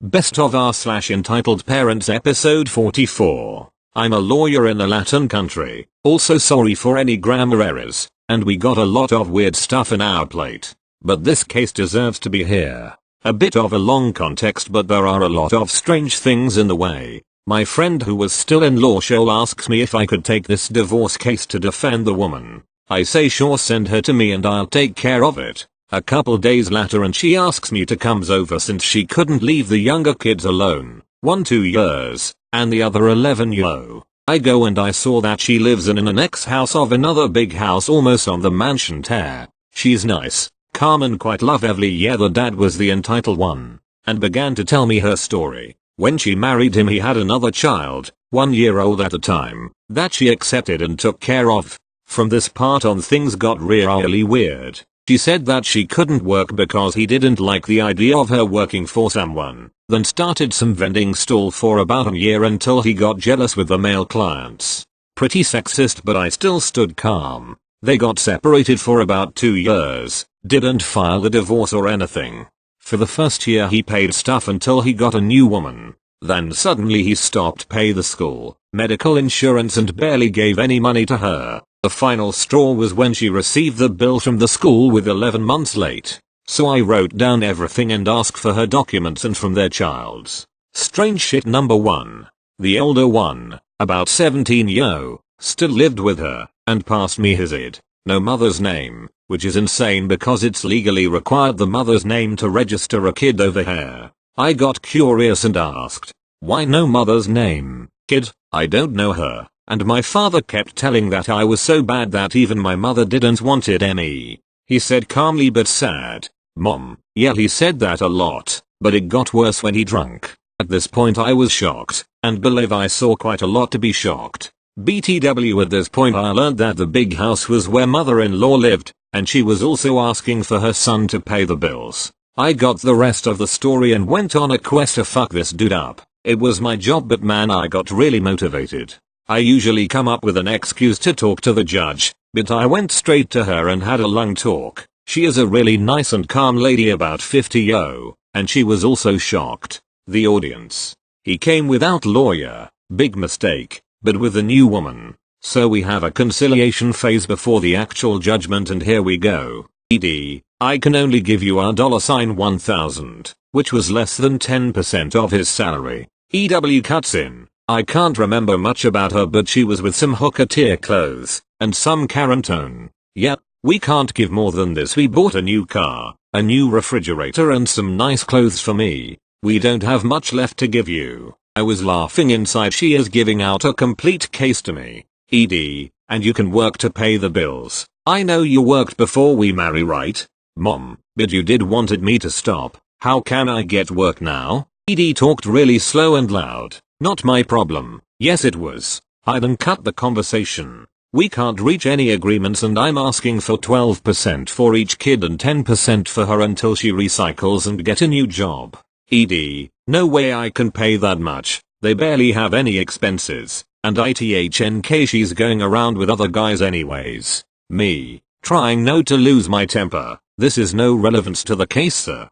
Best of r/entitled parents episode 44. I'm a lawyer in a Latin country, also sorry for any grammar errors, and we got a lot of weird stuff in our plate. But this case deserves to be here. A bit of a long context, but there are a lot of strange things in the way. My friend who was still in law school asks me if I could take this divorce case to defend the woman. I say sure, send her to me and I'll take care of it. A couple days later and she asks me to come over since she couldn't leave the younger kids alone, one 2 years, and the other 11 yo. I go and I saw that she lives in an annex house of another big house almost on the mansion tear. She's nice, calm and quite lovely. Yeah, the dad was the entitled one, and began to tell me her story. When she married him he had another child, 1 year old at the time, that she accepted and took care of. From this part on things got really weird. She said that she couldn't work because he didn't like the idea of her working for someone, then started some vending stall for about a year until he got jealous with the male clients. Pretty sexist, but I still stood calm. They got separated for about 2 years, didn't file the divorce or anything. For the first year he paid stuff until he got a new woman. Then suddenly he stopped paying the school, medical insurance and barely gave any money to her. The final straw was when she received the bill from the school with 11 months late. So I wrote down everything and asked for her documents and from their child's. Strange shit. Number 1. The older one, about 17 yo, still lived with her, and passed me his ID. No mother's name, which is insane because it's legally required the mother's name to register a kid over here. I got curious and asked, why no mother's name, kid? I don't know her. And my father kept telling that I was so bad that even my mother didn't want it me. He said calmly but sad, Mom, yeah, he said that a lot, but it got worse when he drunk. At this point I was shocked, and believe I saw quite a lot to be shocked. BTW, at this point I learned that the big house was where mother-in-law lived, and she was also asking for her son to pay the bills. I got the rest of the story and went on a quest to fuck this dude up. It was my job, but man, I got really motivated. I usually come up with an excuse to talk to the judge, but I went straight to her and had a long talk. She is a really nice and calm lady about 50 yo, and she was also shocked. The audience. He came without lawyer, big mistake, but with a new woman. So we have a conciliation phase before the actual judgment, and here we go. I can only give you $1,000, which was less than 10% of his salary. EW cuts in. I can't remember much about her, but she was with some hooker tier clothes, and some Karen tone. Yep, we can't give more than this. We bought a new car, a new refrigerator and some nice clothes for me. We don't have much left to give you. I was laughing inside. She is giving out a complete case to me. And you can work to pay the bills. I know you worked before we marry, right? Mom, but you did wanted me to stop. How can I get work now? Talked really slow and loud. Not my problem. Yes, it was. I then cut the conversation. We can't reach any agreements and I'm asking for 12% for each kid and 10% for her until she recycles and get a new job. No way I can pay that much. They barely have any expenses. And ITHNK, she's going around with other guys anyways. Me. Trying not to lose my temper. This is no relevance to the case, sir.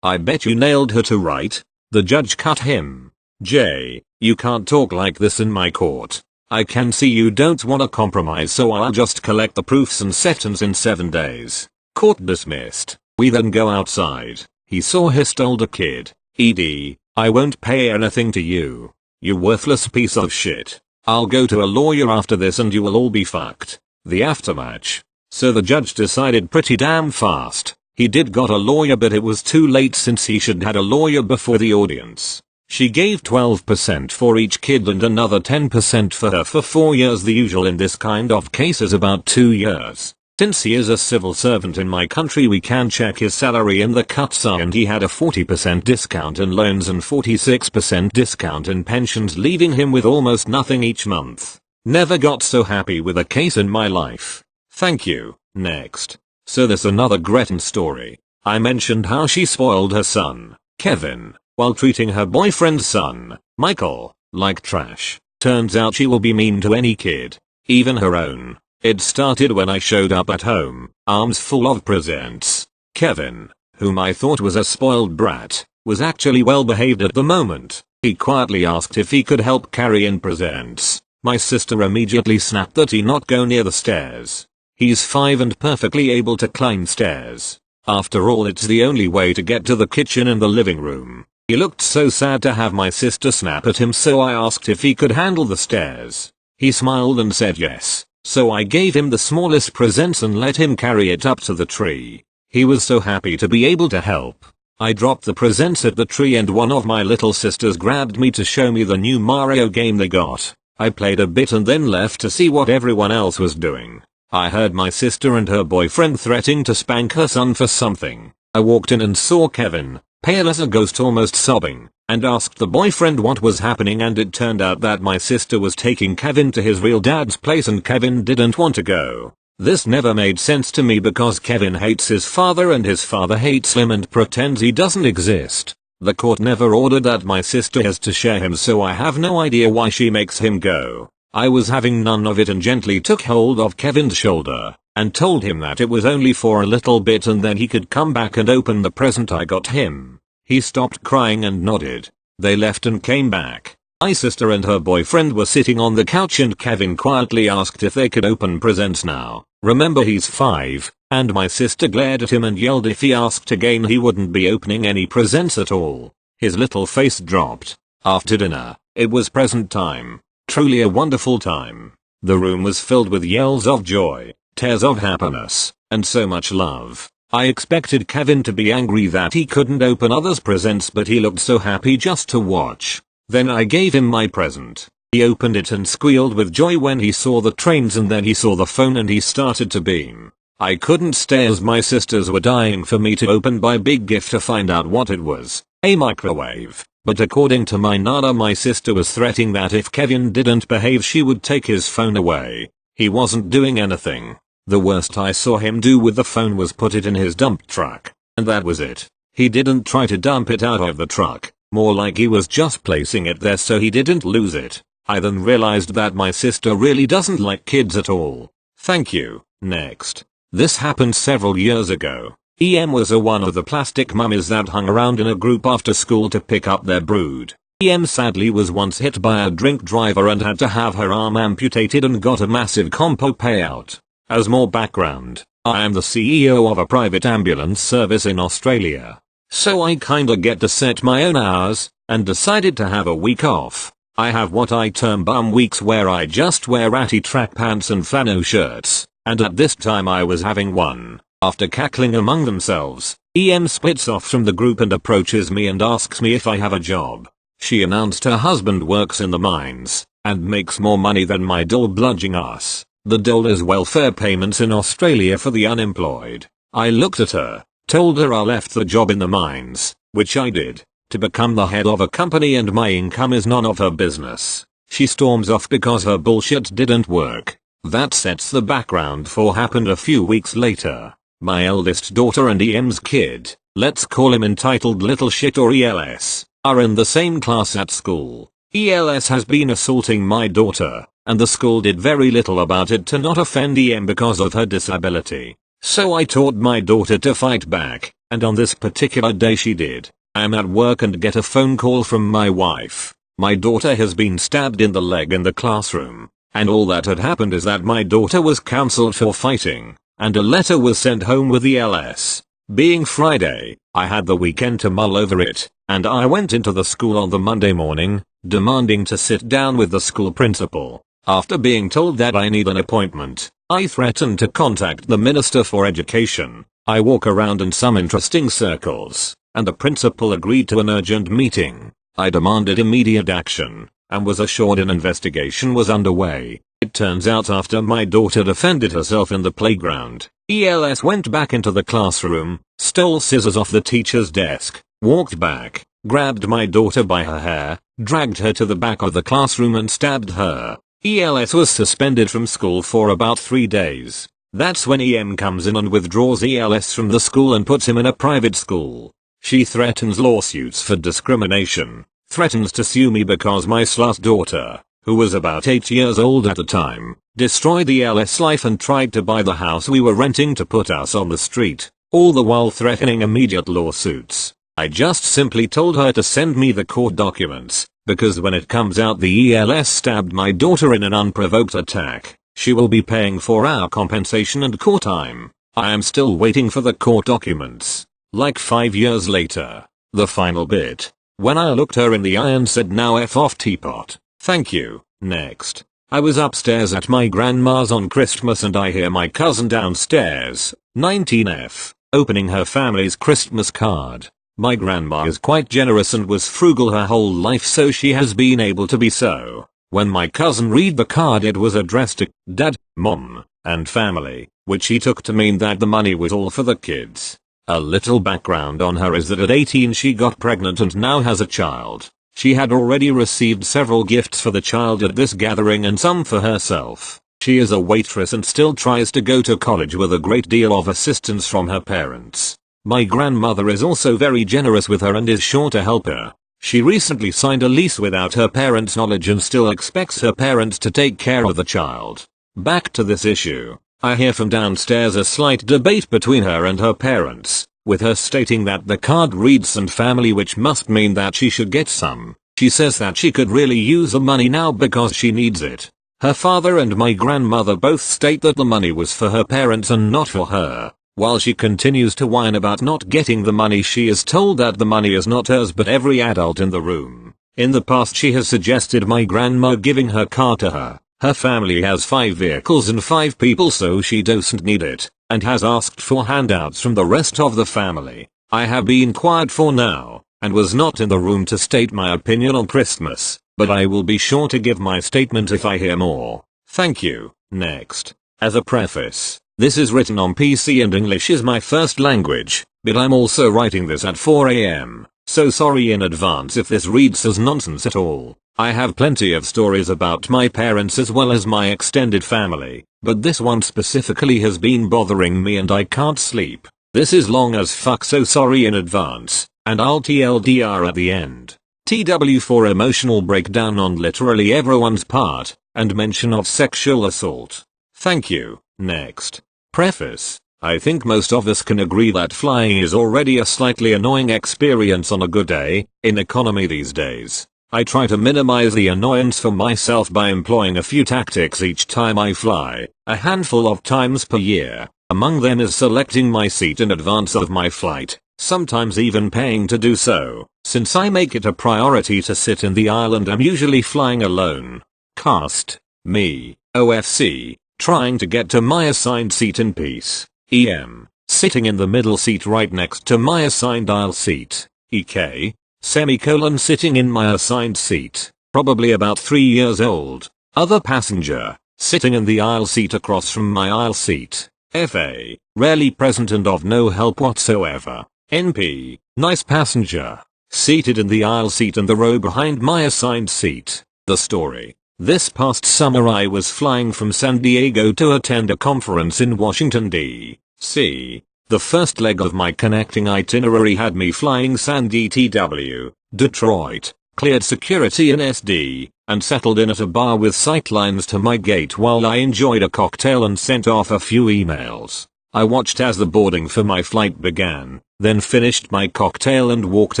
I bet you nailed her to right. The judge cut him. Jay, you can't talk like this in my court. I can see you don't wanna compromise, so I'll just collect the proofs and sentence in 7 days. Court dismissed. We then go outside. He saw his older kid. I won't pay anything to you. You worthless piece of shit. I'll go to a lawyer after this and you will all be fucked. The aftermatch. So the judge decided pretty damn fast. He did got a lawyer, but it was too late since he should had a lawyer before the audience. She gave 12% for each kid and another 10% for her for 4 years. The usual in this kind of case is about 2 years. Since he is a civil servant in my country, we can check his salary in the cuts, and he had a 40% discount in loans and 46% discount in pensions, leaving him with almost nothing each month. Never got so happy with a case in my life. Thank you. Next. So there's another Gretchen story. I mentioned how she spoiled her son, Kevin, while treating her boyfriend's son, Michael, like trash. Turns out she will be mean to any kid, even her own. It started when I showed up at home, arms full of presents. Kevin, whom I thought was a spoiled brat, was actually well behaved at the moment. He quietly asked if he could help carry in presents. My sister immediately snapped that he not go near the stairs. He's 5 and perfectly able to climb stairs. After all, it's the only way to get to the kitchen and the living room. He looked so sad to have my sister snap at him, so I asked if he could handle the stairs. He smiled and said yes, so I gave him the smallest presents and let him carry it up to the tree. He was so happy to be able to help. I dropped the presents at the tree and one of my little sisters grabbed me to show me the new Mario game they got. I played a bit and then left to see what everyone else was doing. I heard my sister and her boyfriend threatening to spank her son for something. I walked in and saw Kevin, pale as a ghost, almost sobbing, and asked the boyfriend what was happening, and it turned out that my sister was taking Kevin to his real dad's place and Kevin didn't want to go. This never made sense to me because Kevin hates his father and his father hates him and pretends he doesn't exist. The court never ordered that my sister has to share him, so I have no idea why she makes him go. I was having none of it and gently took hold of Kevin's shoulder and told him that it was only for a little bit and then he could come back and open the present I got him. He stopped crying and nodded. They left and came back. My sister and her boyfriend were sitting on the couch and Kevin quietly asked if they could open presents now. Remember, he's 5, and my sister glared at him and yelled if he asked again he wouldn't be opening any presents at all. His little face dropped. After dinner, it was present time. Truly a wonderful time. The room was filled with yells of joy, tears of happiness, and so much love. I expected Kevin to be angry that he couldn't open others' presents, but he looked so happy just to watch. Then I gave him my present. He opened it and squealed with joy when he saw the trains, and then he saw the phone and he started to beam. I couldn't stay as my sisters were dying for me to open my big gift to find out what it was. A microwave. But according to my nana, my sister was threatening that if Kevin didn't behave she would take his phone away. He wasn't doing anything. The worst I saw him do with the phone was put it in his dump truck. And that was it. He didn't try to dump it out of the truck. More like he was just placing it there so he didn't lose it. I then realized that my sister really doesn't like kids at all. Thank you. Next. This happened several years ago. EM was one of the plastic mummies that hung around in a group after school to pick up their brood. EM sadly was once hit by a drink driver and had to have her arm amputated and got a massive compo payout. As more background, I am the CEO of a private ambulance service in Australia. So I kinda get to set my own hours, and decided to have a week off. I have what I term bum weeks, where I just wear ratty track pants and flannel shirts, and at this time I was having one. After cackling among themselves, EM splits off from the group and approaches me and asks me if I have a job. She announced her husband works in the mines, and makes more money than my dole bludging ass. The dole is welfare payments in Australia for the unemployed. I looked at her, told her I left the job in the mines, which I did, to become the head of a company and my income is none of her business. She storms off because her bullshit didn't work. That sets the background for happened a few weeks later. My eldest daughter and EM's kid, let's call him entitled little shit or ELS, are in the same class at school. ELS has been assaulting my daughter, and the school did very little about it to not offend EM because of her disability. So I taught my daughter to fight back, and on this particular day she did. I am at work and get a phone call from my wife. My daughter has been stabbed in the leg in the classroom, and all that had happened is that my daughter was cancelled for fighting, and a letter was sent home with ELS. Being Friday, I had the weekend to mull over it, and I went into the school on the Monday morning, demanding to sit down with the school principal. After being told that I need an appointment, I threatened to contact the Minister for Education. I walk around in some interesting circles, and the principal agreed to an urgent meeting. I demanded immediate action, and was assured an investigation was underway. It turns out after my daughter defended herself in the playground, ELS went back into the classroom, stole scissors off the teacher's desk, walked back, grabbed my daughter by her hair, dragged her to the back of the classroom and stabbed her. ELS was suspended from school for about 3 days. That's when EM comes in and withdraws ELS from the school and puts him in a private school. She threatens lawsuits for discrimination, threatens to sue me because my slut daughter, who was about 8 years old at the time, destroyed ELS life and tried to buy the house we were renting to put us on the street, all the while threatening immediate lawsuits. I just simply told her to send me the court documents, because when it comes out the ELS stabbed my daughter in an unprovoked attack, she will be paying for our compensation and court time. I am still waiting for the court documents. Like 5 years later. The final bit. When I looked her in the eye and said now F off teapot. Thank you. Next. I was upstairs at my grandma's on Christmas and I hear my cousin downstairs, 19F, opening her family's Christmas card. My grandma is quite generous and was frugal her whole life, so she has been able to be so. When my cousin read the card, it was addressed to Dad, Mom, and family, which he took to mean that the money was all for the kids. A little background on her is that at 18 she got pregnant and now has a child. She had already received several gifts for the child at this gathering and some for herself. She is a waitress and still tries to go to college with a great deal of assistance from her parents. My grandmother is also very generous with her and is sure to help her. She recently signed a lease without her parents' knowledge and still expects her parents to take care of the child. Back to this issue. I hear from downstairs a slight debate between her and her parents, with her stating that the card reads and family, which must mean that she should get some. She says that she could really use the money now because she needs it. Her father and my grandmother both state that the money was for her parents and not for her. While she continues to whine about not getting the money, she is told that the money is not hers but every adult in the room. In the past she has suggested my grandma giving her car to her. Her family has 5 vehicles and 5 people, so she doesn't need it, and has asked for handouts from the rest of the family. I have been quiet for now, and was not in the room to state my opinion on Christmas, but I will be sure to give my statement if I hear more. Thank you. Next. As a preface, this is written on PC and English is my first language, but I'm also writing this at 4 AM, so sorry in advance if this reads as nonsense at all. I have plenty of stories about my parents as well as my extended family, but this one specifically has been bothering me and I can't sleep. This is long as fuck, so sorry in advance, and I'll TLDR at the end. TW for emotional breakdown on literally everyone's part, and mention of sexual assault. Thank you. Next. Preface. I think most of us can agree that flying is already a slightly annoying experience on a good day, in economy these days. I try to minimize the annoyance for myself by employing a few tactics each time I fly, a handful of times per year. Among them is selecting my seat in advance of my flight, sometimes even paying to do so, since I make it a priority to sit in the aisle and I'm usually flying alone. Cast. Me. OFC. Trying to get to my assigned seat in peace. EM. Sitting in the middle seat right next to my assigned aisle seat. EK. Semicolon sitting in my assigned seat, probably about 3 years old. Other passenger, sitting in the aisle seat across from my aisle seat. FA, rarely present and of no help whatsoever. NP, nice passenger, seated in the aisle seat and the row behind my assigned seat. The story. This past summer I was flying from San Diego to attend a conference in Washington, D.C. The first leg of my connecting itinerary had me flying San DTW, Detroit, cleared security in SD, and settled in at a bar with sightlines to my gate while I enjoyed a cocktail and sent off a few emails. I watched as the boarding for my flight began, then finished my cocktail and walked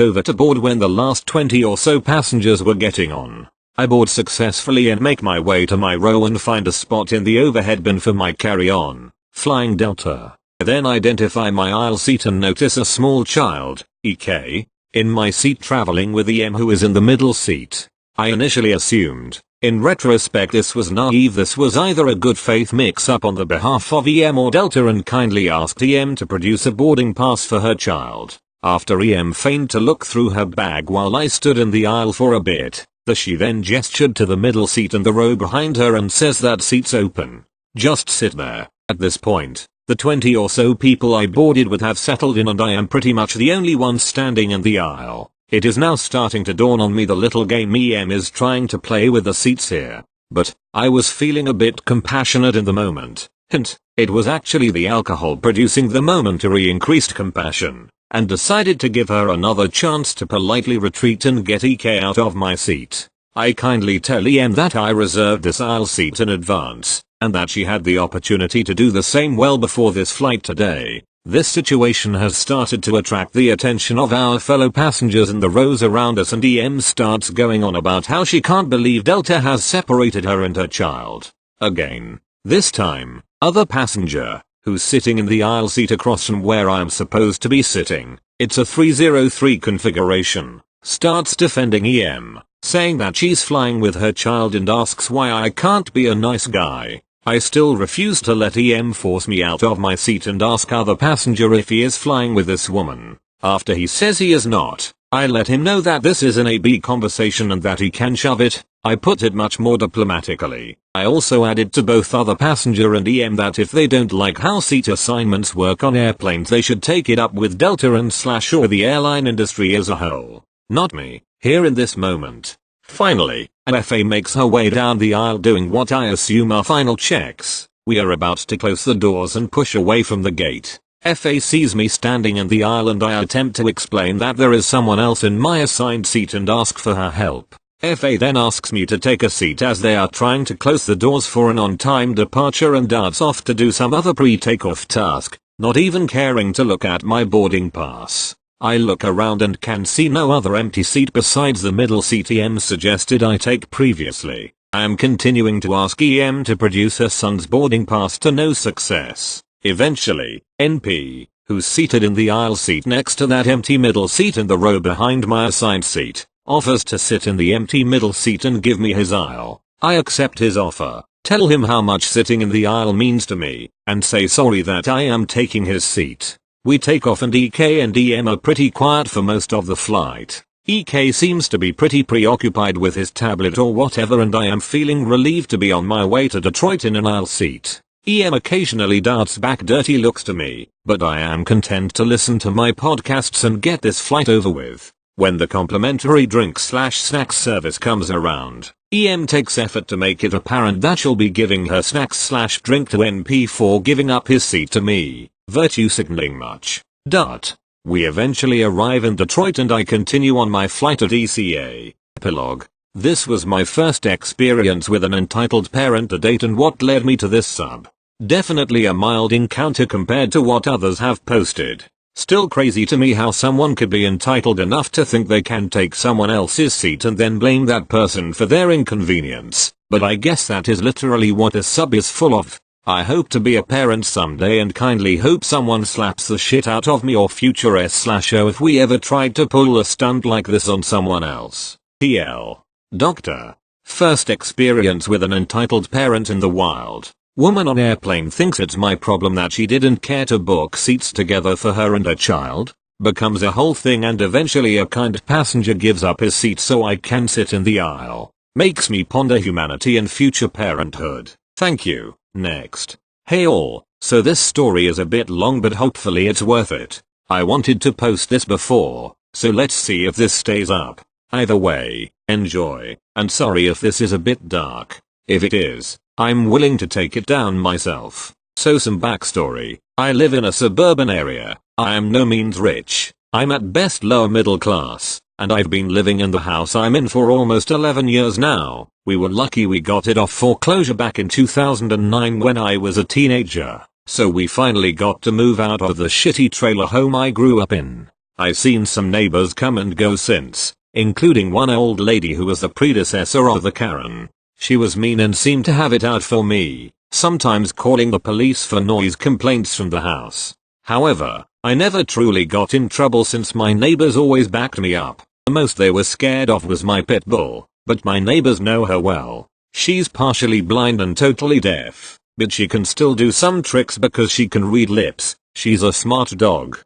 over to board when the last 20 or so passengers were getting on. I board successfully and make my way to my row and find a spot in the overhead bin for my carry-on, flying Delta. I then identify my aisle seat and notice a small child, EK, in my seat traveling with EM who is in the middle seat. I initially assumed, in retrospect this was naive, this was either a good faith mix-up on the behalf of EM or Delta, and kindly asked EM to produce a boarding pass for her child. After EM feigned to look through her bag while I stood in the aisle for a bit, she then gestured to the middle seat and the row behind her and says that seat's open. Just sit there. At this point, the 20 or so people I boarded with have settled in and I am pretty much the only one standing in the aisle. It is now starting to dawn on me the little game EM is trying to play with the seats here. But, I was feeling a bit compassionate in the moment. Hint, it was actually the alcohol producing the momentary increased compassion, and decided to give her another chance to politely retreat and get EK out of my seat. I kindly tell EM that I reserved this aisle seat in advance, and that she had the opportunity to do the same well before this flight today. This situation has started to attract the attention of our fellow passengers in the rows around us, and EM starts going on about how she can't believe Delta has separated her and her child. Again. This time, other passenger, who's sitting in the aisle seat across from where I'm supposed to be sitting, it's a 303 configuration, starts defending EM, saying that she's flying with her child and asks why I can't be a nice guy. I still refuse to let EM force me out of my seat and ask other passenger if he is flying with this woman. After he says he is not, I let him know that this is an AB conversation and that he can shove it. I put it much more diplomatically. I also added to both other passenger and EM that if they don't like how seat assignments work on airplanes, they should take it up with Delta and / or the airline industry as a whole. Not me, here in this moment. Finally, an FA makes her way down the aisle doing what I assume are final checks. We are about to close the doors and push away from the gate. FA sees me standing in the aisle and I attempt to explain that there is someone else in my assigned seat and ask for her help. FA then asks me to take a seat as they are trying to close the doors for an on-time departure and darts off to do some other pre-takeoff task, not even caring to look at my boarding pass. I look around and can see no other empty seat besides the middle seat EM suggested I take previously. I am continuing to ask EM to produce her son's boarding pass to no success. Eventually, NP, who's seated in the aisle seat next to that empty middle seat in the row behind my assigned seat, offers to sit in the empty middle seat and give me his aisle. I accept his offer, tell him how much sitting in the aisle means to me, and say sorry that I am taking his seat. We take off and EK and EM are pretty quiet for most of the flight. EK seems to be pretty preoccupied with his tablet or whatever, and I am feeling relieved to be on my way to Detroit in an aisle seat. EM occasionally darts back dirty looks to me, but I am content to listen to my podcasts and get this flight over with. When the complimentary drink / snacks service comes around, EM takes effort to make it apparent that she'll be giving her snacks / drink to NP for giving up his seat to me. Virtue signaling much. We eventually arrive in Detroit and I continue on my flight at ECA. Epilogue. This was my first experience with an entitled parent to date, and what led me to this sub. Definitely a mild encounter compared to what others have posted. Still crazy to me how someone could be entitled enough to think they can take someone else's seat and then blame that person for their inconvenience, but I guess that is literally what a sub is full of. I hope to be a parent someday and kindly hope someone slaps the shit out of me or future S/O if we ever tried to pull a stunt like this on someone else. TL. Doctor. First experience with an entitled parent in the wild. Woman on airplane thinks it's my problem that she didn't care to book seats together for her and her child. Becomes a whole thing and eventually a kind passenger gives up his seat so I can sit in the aisle. Makes me ponder humanity and future parenthood. Thank you. Next. Hey all, so this story is a bit long but hopefully it's worth it. I wanted to post this before, so let's see if this stays up. Either way, enjoy, and sorry if this is a bit dark. If it is, I'm willing to take it down myself. So some backstory. I live in a suburban area. I am no means rich. I'm at best lower middle class, and I've been living in the house I'm in for almost 11 years now. We were lucky we got it off foreclosure back in 2009 when I was a teenager, so we finally got to move out of the shitty trailer home I grew up in. I've seen some neighbors come and go since, including one old lady who was the predecessor of the Karen. She was mean and seemed to have it out for me, sometimes calling the police for noise complaints from the house. However, I never truly got in trouble since my neighbors always backed me up. The most they were scared of was my pit bull, but my neighbors know her well. She's partially blind and totally deaf, but she can still do some tricks because she can read lips. She's a smart dog.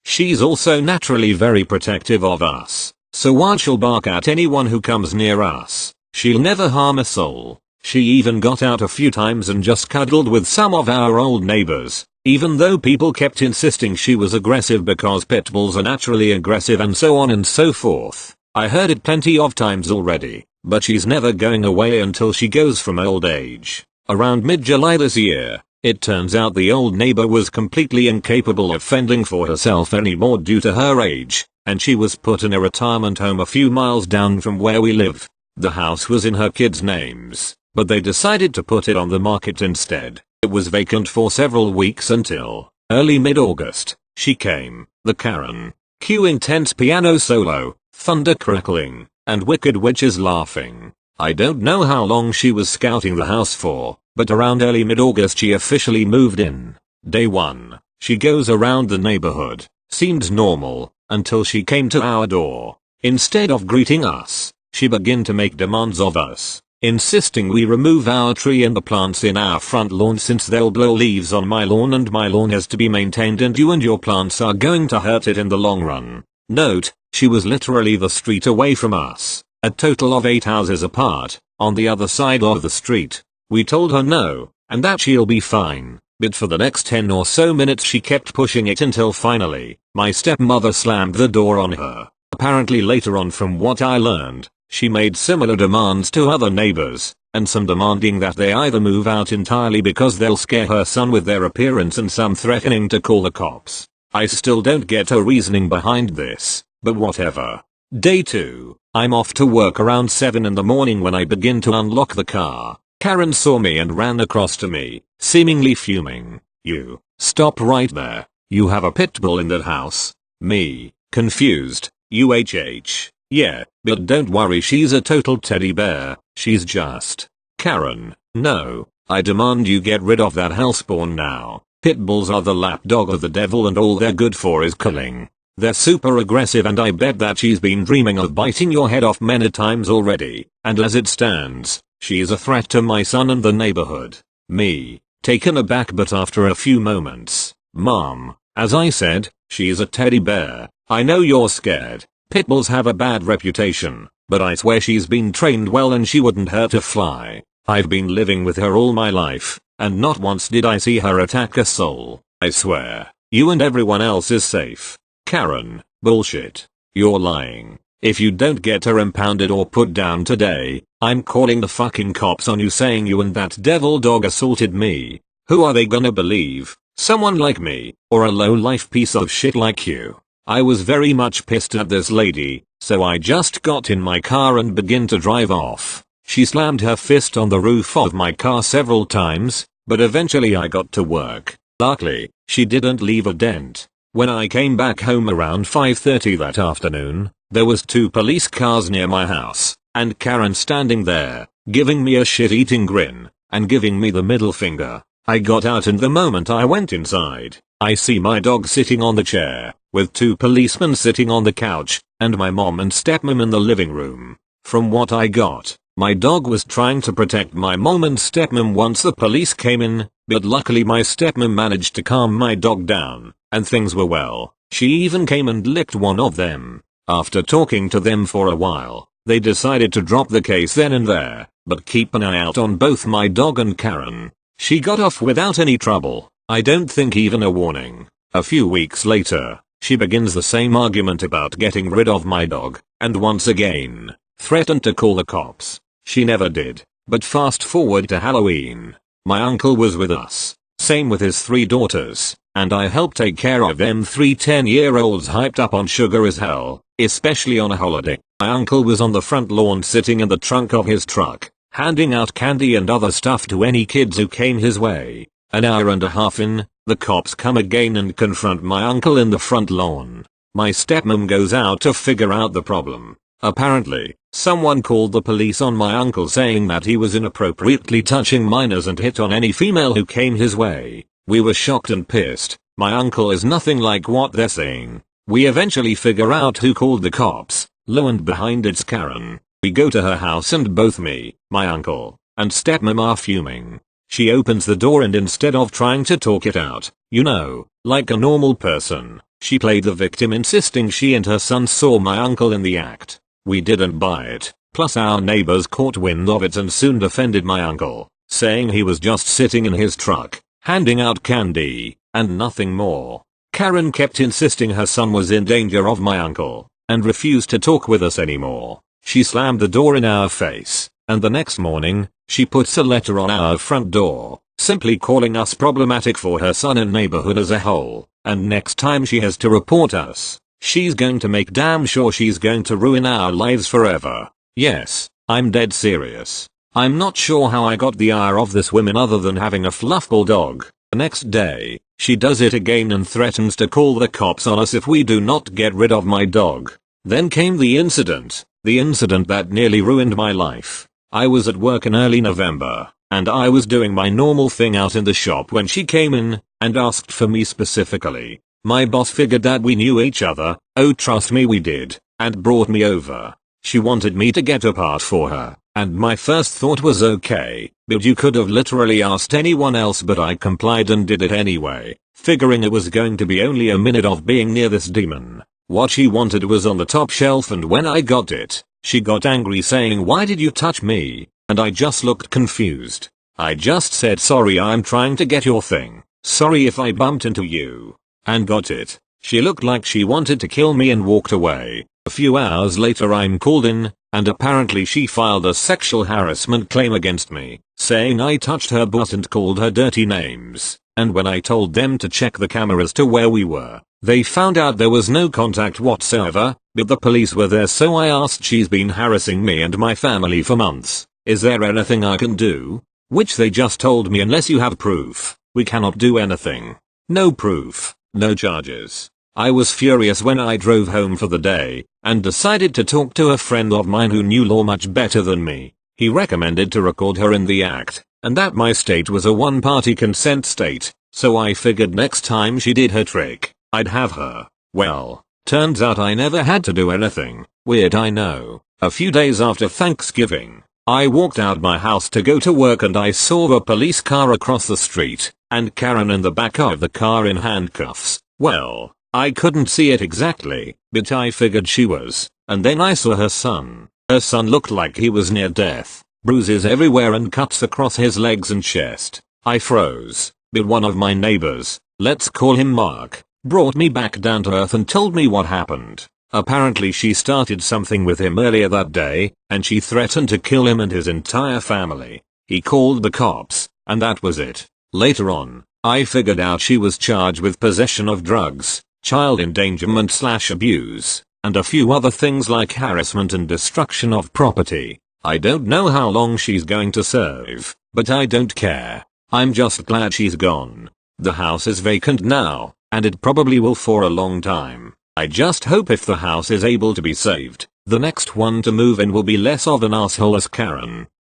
She's also naturally very protective of us, so while she'll bark at anyone who comes near us, she'll never harm a soul. She even got out a few times and just cuddled with some of our old neighbors, even though people kept insisting she was aggressive because pit bulls are naturally aggressive and so on and so forth. I heard it plenty of times already, but she's never going away until she goes from old age. Around mid-July this year, it turns out the old neighbor was completely incapable of fending for herself anymore due to her age, and she was put in a retirement home a few miles down from where we live. The house was in her kids' names, but they decided to put it on the market instead. It was vacant for several weeks until, Early mid-August, she came, the Karen. Cue intense piano solo, thunder crackling, and wicked witches laughing. I don't know how long she was scouting the house for, but around early mid-August she officially moved in. Day 1, she goes around the neighborhood, seemed normal, until she came to our door. Instead of greeting us, she began to make demands of us, insisting we remove our tree and the plants in our front lawn since they'll blow leaves on my lawn and my lawn has to be maintained and you and your plants are going to hurt it in the long run. Note, she was literally the street away from us, a total of 8 houses apart, on the other side of the street. We told her no, and that she'll be fine, but for the next 10 or so minutes she kept pushing it until finally, my stepmother slammed the door on her. Apparently later on, from what I learned, she made similar demands to other neighbors, and some demanding that they either move out entirely because they'll scare her son with their appearance and some threatening to call the cops. I still don't get her reasoning behind this, but whatever. Day 2, I'm off to work around 7 in the morning when I begin to unlock the car. Karen saw me and ran across to me, seemingly fuming. "You, stop right there. You have a pit bull in that house." Me, confused. UHH. "Yeah, but don't worry, she's a total teddy bear, she's just." Karen, "No, I demand you get rid of that hellspawn now. Pit bulls are the lapdog of the devil and all they're good for is killing. They're super aggressive and I bet that she's been dreaming of biting your head off many times already, and as it stands, she's a threat to my son and the neighborhood." Me, taken aback but after a few moments. "Mom, as I said, she's a teddy bear. I know you're scared. Pitbulls have a bad reputation, but I swear she's been trained well and she wouldn't hurt a fly. I've been living with her all my life, and not once did I see her attack a soul. I swear, you and everyone else is safe." Karen, "Bullshit. You're lying. If you don't get her impounded or put down today, I'm calling the fucking cops on you saying you and that devil dog assaulted me. Who are they gonna believe? Someone like me, or a low-life piece of shit like you?" I was very much pissed at this lady, so I just got in my car and began to drive off. She slammed her fist on the roof of my car several times, but eventually I got to work. Luckily, she didn't leave a dent. When I came back home around 5:30 that afternoon, there was 2 police cars near my house, and Karen standing there, giving me a shit-eating grin, and giving me the middle finger. I got out and the moment I went inside, I see my dog sitting on the chair, with 2 policemen sitting on the couch, and my mom and stepmom in the living room. From what I got, my dog was trying to protect my mom and stepmom once the police came in, but luckily my stepmom managed to calm my dog down, and things were well. She even came and licked one of them. After talking to them for a while, they decided to drop the case then and there, but keep an eye out on both my dog and Karen. She got off without any trouble, I don't think even a warning. A few weeks later, she begins the same argument about getting rid of my dog, and once again, threatened to call the cops. She never did, but fast forward to Halloween. My uncle was with us, same with his 3 daughters, and I helped take care of them 3 10-year-olds hyped up on sugar as hell, especially on a holiday. My uncle was on the front lawn sitting in the trunk of his truck, handing out candy and other stuff to any kids who came his way. An hour and a half in, the cops come again and confront my uncle in the front lawn. My stepmom goes out to figure out the problem. Apparently, someone called the police on my uncle saying that he was inappropriately touching minors and hit on any female who came his way. We were shocked and pissed. My uncle is nothing like what they're saying. We eventually figure out who called the cops. Lo and behind, it's Karen. We go to her house and both me, my uncle, and stepmom are fuming. She opens the door and instead of trying to talk it out, you know, like a normal person, she played the victim, insisting she and her son saw my uncle in the act. We didn't buy it, plus our neighbors caught wind of it and soon defended my uncle, saying he was just sitting in his truck, handing out candy, and nothing more. Karen kept insisting her son was in danger of my uncle, and refused to talk with us anymore. She slammed the door in our face, and the next morning, she puts a letter on our front door, simply calling us problematic for her son and neighborhood as a whole, and next time she has to report us, she's going to make damn sure she's going to ruin our lives forever. Yes, I'm dead serious. I'm not sure how I got the ire of this woman other than having a fluffball dog. The next day, she does it again and threatens to call the cops on us if we do not get rid of my dog. Then came the incident that nearly ruined my life. I was at work in early November, and I was doing my normal thing out in the shop when she came in and asked for me specifically. My boss figured that we knew each other, oh trust me we did, and brought me over. She wanted me to get a part for her, and my first thought was okay, but you could have literally asked anyone else, but I complied and did it anyway, figuring it was going to be only a minute of being near this demon. What she wanted was on the top shelf, and when I got it, she got angry saying, "Why did you touch me?" And I just looked confused. I just said, "Sorry, I'm trying to get your thing. Sorry if I bumped into you." And got it. She looked like she wanted to kill me and walked away. A few hours later I'm called in, and apparently she filed a sexual harassment claim against me, saying I touched her butt and called her dirty names. And when I told them to check the cameras to where we were, they found out there was no contact whatsoever, but the police were there, so I asked, "She's been harassing me and my family for months. Is there anything I can do?" Which they just told me, "Unless you have proof, we cannot do anything." No proof, no charges. I was furious when I drove home for the day, and decided to talk to a friend of mine who knew law much better than me. He recommended to record her in the act, and that my state was a one-party consent state, so I figured next time she did her trick, I'd have her. Well, turns out I never had to do anything. Weird, I know. A few days after Thanksgiving, I walked out my house to go to work and I saw a police car across the street, and Karen in the back of the car in handcuffs. Well, I couldn't see it exactly, but I figured she was, and then I saw her son. Her son looked like he was near death, bruises everywhere and cuts across his legs and chest. I froze, but one of my neighbors, let's call him Mark, brought me back down to earth and told me what happened. Apparently she started something with him earlier that day, and she threatened to kill him and his entire family. He called the cops, and that was it. Later on, I figured out she was charged with possession of drugs, child endangerment/abuse, and a few other things like harassment and destruction of property. I don't know how long she's going to serve, but I don't care. I'm just glad she's gone. The house is vacant now, and it probably will for a long time. I just hope if the house is able to be saved, the next one to move in will be less of an asshole as Karen.